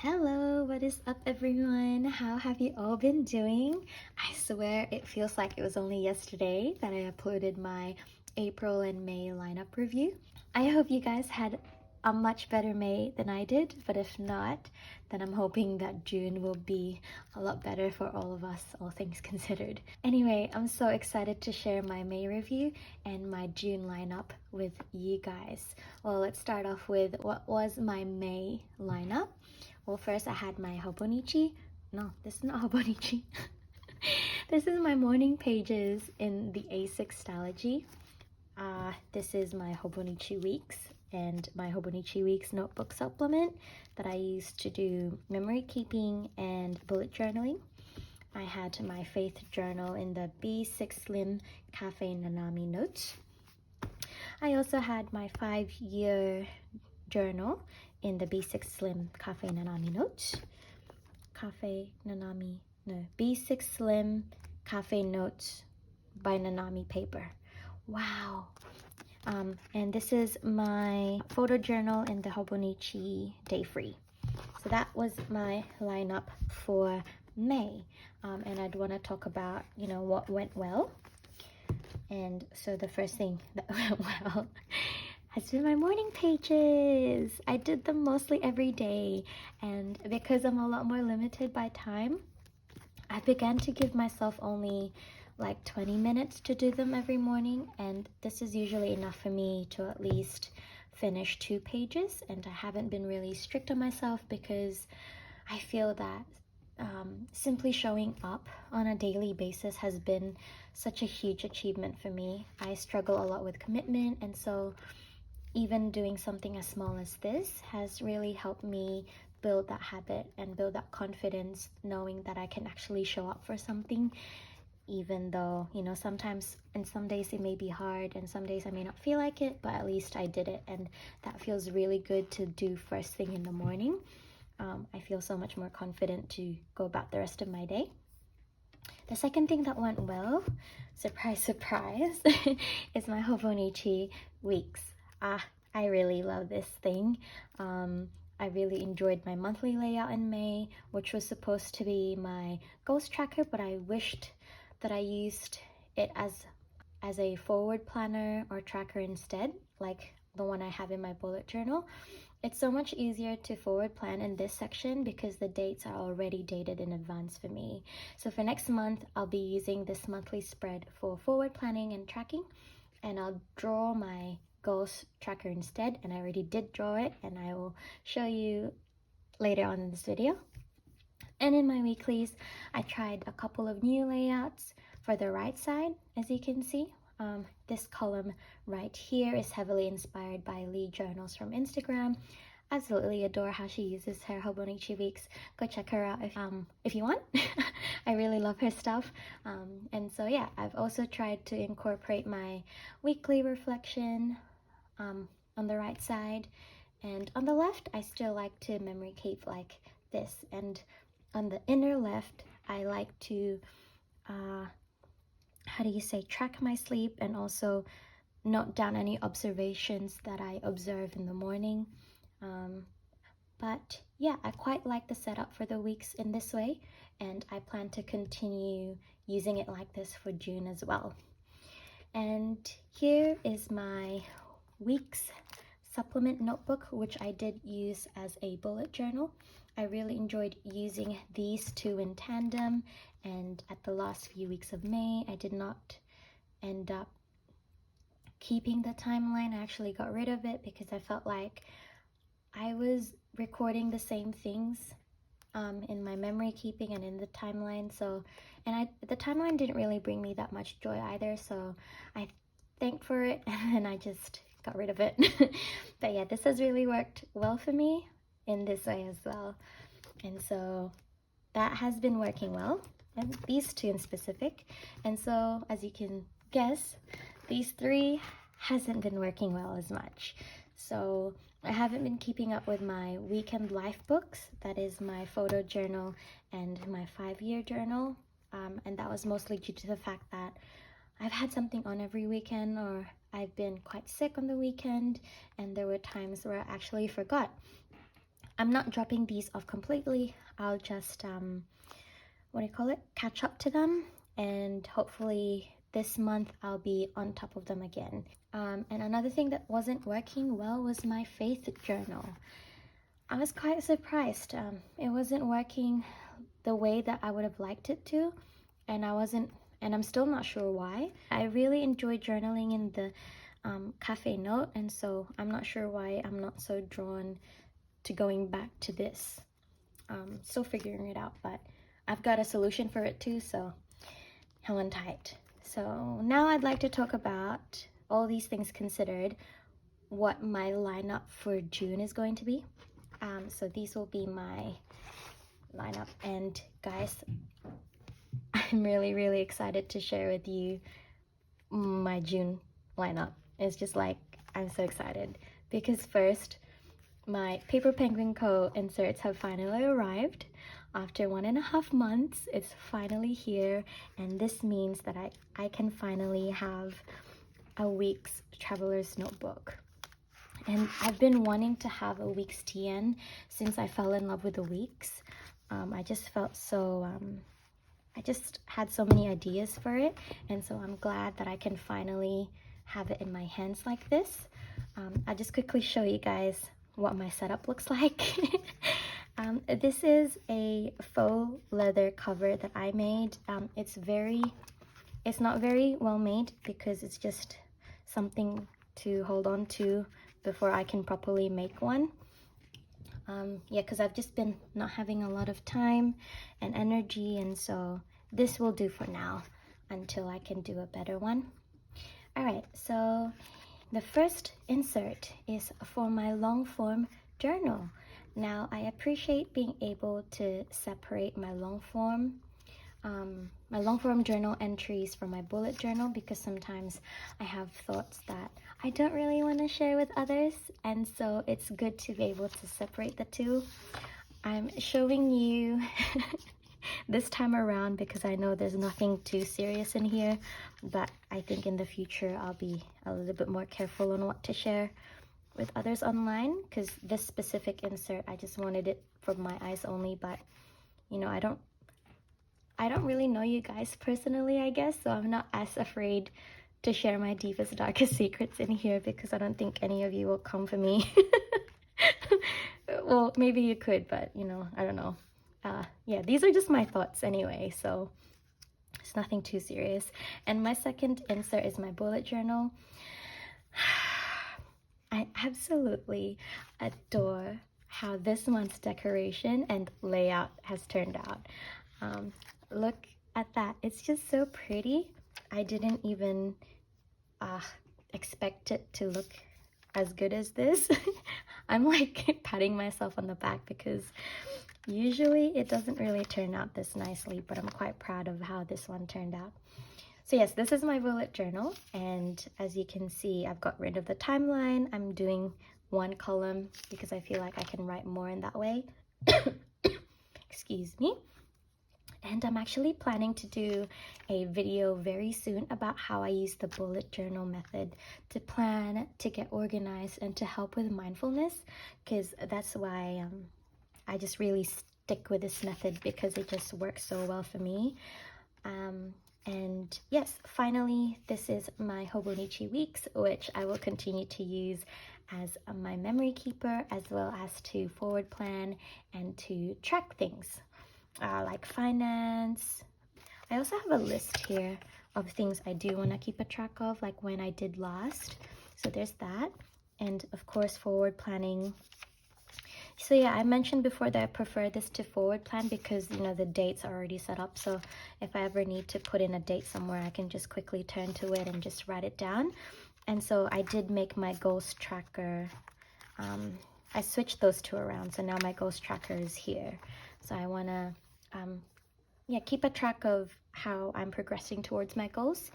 Hello, what is up everyone? How have you all been doing? I swear it feels like it was only yesterday that I uploaded my April and May lineup review. I hope you guys had a much better May than I did, but if not, then I'm hoping that June will be a lot better for all of us, all things considered. Anyway, I'm so excited to share my May review and my June lineup with you guys. Well, let's start off with what was my May lineup. Well, first I had my Hobonichi. No, this is not Hobonichi. This is my morning pages in the A6 Stylogy. This is my Hobonichi Weeks and my Hobonichi Weeks notebook supplement that I use to do memory keeping and bullet journaling. I had my Faith Journal in the B6 Slim Cafe Nanami Notes. I also had my 5-year journal in the B6 Slim Cafe Nanami Notes. B6 Slim Cafe Notes by Nanami paper. Wow. And this is my photo journal in the Hobonichi Day Free. So that was my lineup for May. And I'd want to talk about, what went well. And so the first thing that went well has been my morning pages. I did them mostly every day, and because I'm a lot more limited by time, I began to give myself only like 20 minutes to do them every morning, and this is usually enough for me to at least finish 2 pages. And I haven't been really strict on myself because I feel that simply showing up on a daily basis has been such a huge achievement for me. I struggle a lot with commitment, and so even doing something as small as this has really helped me build that habit and build that confidence, knowing that I can actually show up for something, even though, sometimes and some days it may be hard and some days I may not feel like it, but at least I did it, and that feels really good to do first thing in the morning. I feel so much more confident to go about the rest of my day. The second thing that went well, surprise, surprise, is my Hobonichi Weeks. I really love this thing. I really enjoyed my monthly layout in May, which was supposed to be my goals tracker, but I wished that I used it as a forward planner or tracker instead, like the one I have in my bullet journal. It's so much easier to forward plan in this section because the dates are already dated in advance for me. So for next month, I'll be using this monthly spread for forward planning and tracking, and I'll draw my goals tracker instead, and I already did draw it, and I will show you later on in this video. And in my weeklies, I tried a couple of new layouts. For the right side, as you can see, this column right here is heavily inspired by Lee Journals from Instagram. Absolutely adore how she uses her Hobonichi Weeks. Go check her out if you want. I really love her stuff. And so yeah, I've also tried to incorporate my weekly reflection on the right side, and on the left I still like to memory keep like this, and on the inner left I like to track my sleep and also note down any observations that I observe in the morning. But yeah, I quite like the setup for the weeks in this way, and I plan to continue using it like this for June as well. And here is my weeks supplement notebook, which I did use as a bullet journal. I really enjoyed using these two in tandem, and at the last few weeks of May, I did not end up keeping the timeline. I actually got rid of it because I felt like I was recording the same things in my memory keeping and in the timeline. The timeline didn't really bring me that much joy either, so I thanked for it and I just got rid of it. But yeah, this has really worked well for me in this way as well, and so that has been working well, and these two in specific. And so as you can guess, these 3 hasn't been working well as much. So I haven't been keeping up with my weekend Lifebooks. That is my photo journal and my 5-year journal, and that was mostly due to the fact that I've had something on every weekend, or I've been quite sick on the weekend, and there were times where I actually forgot I'm not dropping these off completely. I'll just catch up to them, and hopefully this month I'll be on top of them again. And another thing that wasn't working well was my faith journal. I was quite surprised. It wasn't working the way that I would have liked it to, and I'm still not sure why. I really enjoy journaling in the cafe note, and so I'm not sure why I'm not so drawn to going back to this. Still figuring it out, but I've got a solution for it too, so hang on tight. So now I'd like to talk about, all these things considered, what my lineup for June is going to be. So these will be my lineup, and guys, I'm really excited to share with you my June lineup. It's just like, I'm so excited because first, my Paper Penguin Co. inserts have finally arrived. After 1.5 months, it's finally here, and this means that I can finally have a Weeks Traveler's Notebook. And I've been wanting to have a Weeks TN since I fell in love with the Weeks. I just felt so, I just had so many ideas for it, and so I'm glad that I can finally have it in my hands like this. I'll just quickly show you guys what my setup looks like. This is a faux leather cover that I made. It's not very well made because it's just something to hold on to before I can properly make one. Yeah, because I've just been not having a lot of time and energy, and so this will do for now until I can do a better one. Alright, so the first insert is for my long form journal. Now, I appreciate being able to separate my long form journal entries from my bullet journal, because sometimes I have thoughts that I don't really want to share with others, and so it's good to be able to separate the two. I'm showing you this time around because I know there's nothing too serious in here, but I think in the future I'll be a little bit more careful on what to share with others online, because this specific insert, I just wanted it for my eyes only. But you know, I don't really know you guys personally, I guess, so I'm not as afraid to share my deepest, darkest secrets in here, because I don't think any of you will come for me. Well, maybe you could, but you know, I don't know. Yeah, these are just my thoughts anyway, so it's nothing too serious. And my second insert is my bullet journal. I absolutely adore how this month's decoration and layout has turned out. Look at that. It's just so pretty. I didn't even expect it to look as good as this. I'm like patting myself on the back because usually it doesn't really turn out this nicely, but I'm quite proud of how this one turned out. So yes, this is my bullet journal, and as you can see, I've got rid of the timeline. I'm doing one column because I feel like I can write more in that way. Excuse me. And I'm actually planning to do a video very soon about how I use the bullet journal method to plan, to get organized, and to help with mindfulness, because that's why I just really stick with this method, because it just works so well for me. And yes, finally, this is my Hobonichi Weeks, which I will continue to use as my memory keeper, as well as to forward plan and to track things like finance. I also have a list here of things I do want to keep a track of, like when I did last. So there's that. And of course, forward planning. So yeah, I mentioned before that I prefer this to forward plan because, you know, the dates are already set up. So if I ever need to put in a date somewhere, I can just quickly turn to it and just write it down. And so I did make my goals tracker. I switched those two around. So now my goals tracker is here. So I want to, yeah, keep a track of how I'm progressing towards my goals.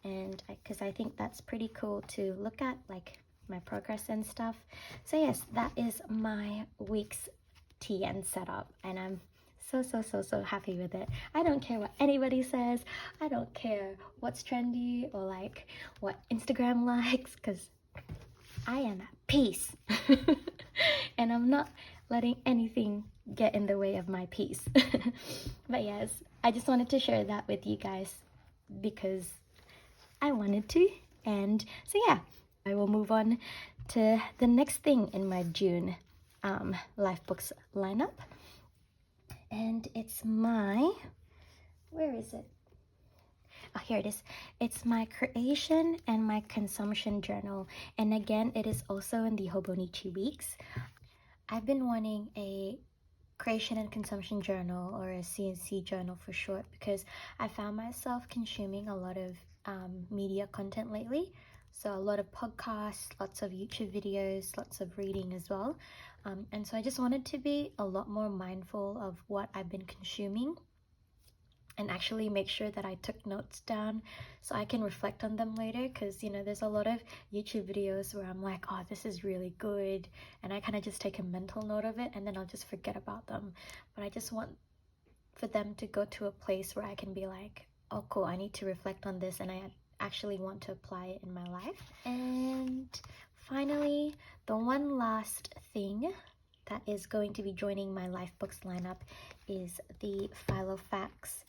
And because I think that's pretty cool to look at, like my progress and stuff. So yes, that is my week's TN setup, and I'm so happy with it. I don't care what anybody says. I don't care what's trendy or like what Instagram likes, because I am at peace. And I'm not letting anything get in the way of my peace. But yes, I just wanted to share that with you guys because I wanted to. And so yeah, I will move on to the next thing in my June Lifebooks lineup. And it's my, where is it? Oh, here it is. It's my creation and my consumption journal. And again, it is also in the Hobonichi Weeks. I've been wanting a creation and consumption journal, or a C&C journal for short, because I found myself consuming a lot of media content lately. So a lot of podcasts, lots of YouTube videos, lots of reading as well. And so I just wanted to be a lot more mindful of what I've been consuming and actually make sure that I took notes down so I can reflect on them later, because you know, there's a lot of YouTube videos where I'm like, oh, this is really good, and I kind of just take a mental note of it and then I'll just forget about them. But I just want for them to go to a place where I can be like, oh cool, I need to reflect on this and I actually want to apply it in my life. And finally, the one last thing that is going to be joining my Lifebooks lineup is the Filofax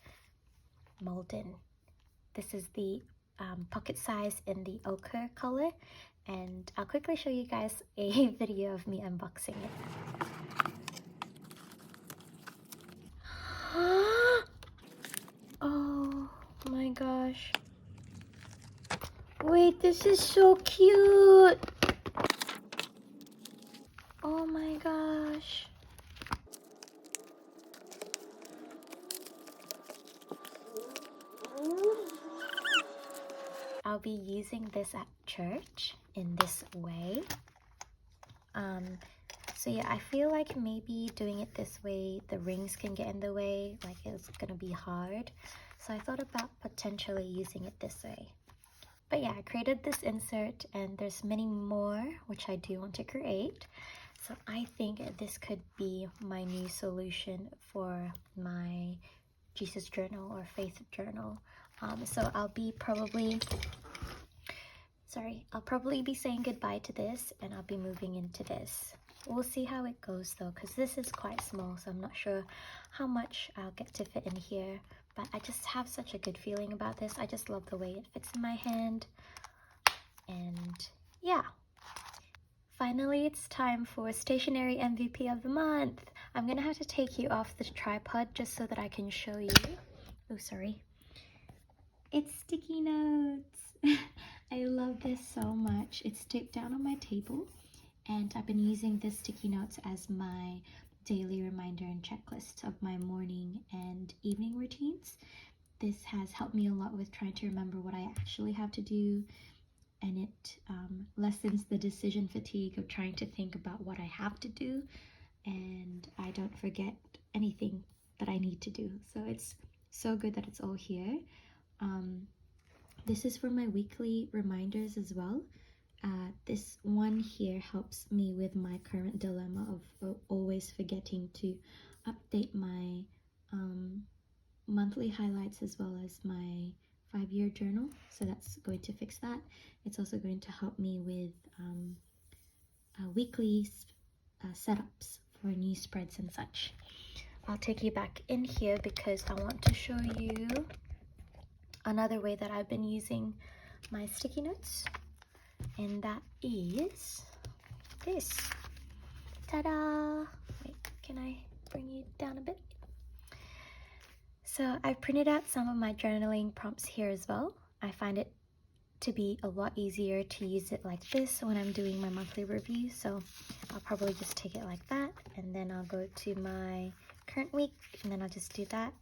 Malden. This is the pocket size in the ochre color, and I'll quickly show you guys a video of me unboxing it. Oh my gosh. Wait, this is so cute. Oh my gosh. I'll be using this at church in this way. So yeah, I feel like maybe doing it this way, the rings can get in the way, like it's gonna be hard. So I thought about potentially using it this way. But yeah, I created this insert and there's many more which I do want to create. So I think this could be my new solution for my Jesus journal or faith journal. So I'll probably be saying goodbye to this and I'll be moving into this. We'll see how it goes though, because this is quite small, so I'm not sure how much I'll get to fit in here. But I just have such a good feeling about this. I just love the way it fits in my hand. And yeah. Finally, it's time for Stationery MVP of the month. I'm gonna have to take you off the tripod just so that I can show you. Oh, sorry. It's sticky notes. I love this so much. It's taped down on my table, and I've been using this sticky notes as my daily reminder and checklist of my morning and evening routines. This has helped me a lot with trying to remember what I actually have to do, and it lessens the decision fatigue of trying to think about what I have to do, and I don't forget anything that I need to do. So it's so good that it's all here. This is for my weekly reminders as well. This one here helps me with my current dilemma of always forgetting to update my monthly highlights as well as my 5-year journal. So that's going to fix that. It's also going to help me with weekly setups for new spreads and such. I'll take you back in here because I want to show you another way that I've been using my sticky notes, and that is this. Ta-da! Wait, can I bring you down a bit? So I've printed out some of my journaling prompts here as well. I find it to be a lot easier to use it like this when I'm doing my monthly review, so I'll probably just take it like that, and then I'll go to my current week, and then I'll just do that,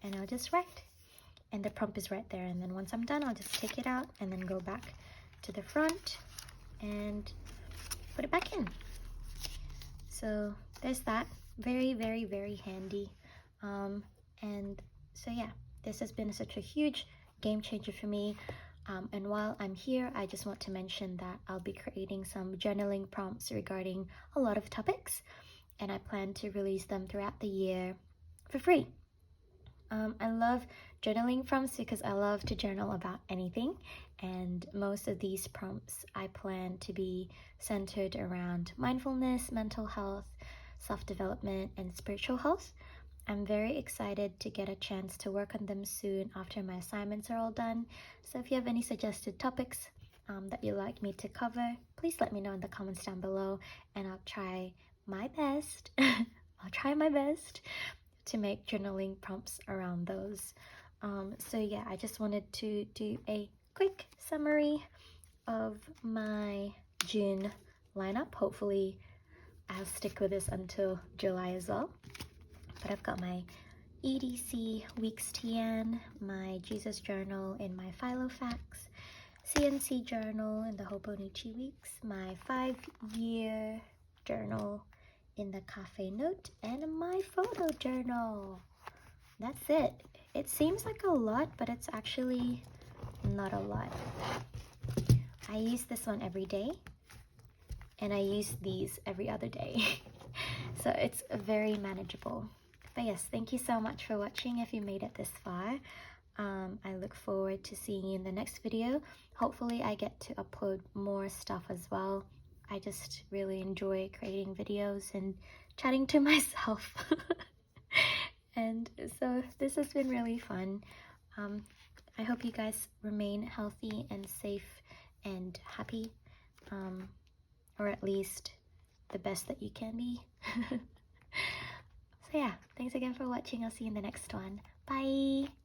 and I'll just write. And the prompt is right there, and then once I'm done, I'll just take it out and then go back to the front and put it back in. So there's that. Very, very, very handy. And so yeah, this has been such a huge game changer for me. And while I'm here, I just want to mention that I'll be creating some journaling prompts regarding a lot of topics, and I plan to release them throughout the year for free. I love journaling prompts because I love to journal about anything, and most of these prompts I plan to be centered around mindfulness, mental health, self-development, and spiritual health. I'm very excited to get a chance to work on them soon after my assignments are all done. So if you have any suggested topics that you'd like me to cover, please let me know in the comments down below, and I'll try my best. I'll try my best to make journaling prompts around those. So yeah, I just wanted to do a quick summary of my June lineup. Hopefully I'll stick with this until July as well. But I've got my EDC Weeks TN, my Jesus Journal in my Filofax, C&C Journal in the Hobonichi Weeks, my 5-year journal in the Cafe Note, and my photo journal. That's it. It seems like a lot, but it's actually not a lot. I use this one every day, and I use these every other day. So it's very manageable. But yes, thank you so much for watching if you made it this far. I look forward to seeing you in the next video. Hopefully I get to upload more stuff as well. I just really enjoy creating videos and chatting to myself. And so this has been really fun. I hope you guys remain healthy and safe and happy, or at least the best that you can be. So yeah, thanks again for watching. I'll see you in the next one. Bye!